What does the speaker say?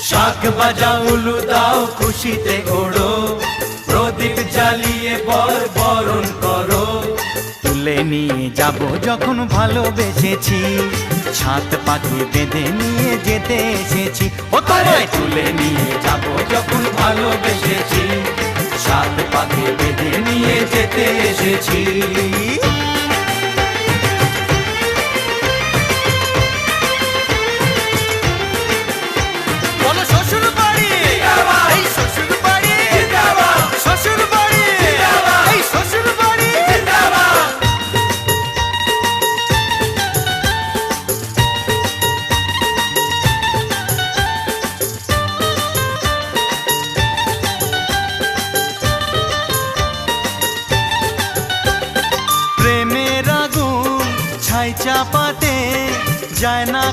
শাক বাজাও উলু দাও খুশিতে ওড়ো, প্রদীপ জ্বালিয়ে বরণ করো। তুলে নিয়ে যাব যখন ভালোবেসেছি, ছাত পাখি বেঁধে নিয়ে যেতে এসেছি। ও তোমায় তুলে নিয়ে যাব যখন ভালোবেসেছি, ছাত পাখি বেঁধে নিয়ে যেতে এসেছি। ছাই চাপাতে যায় না।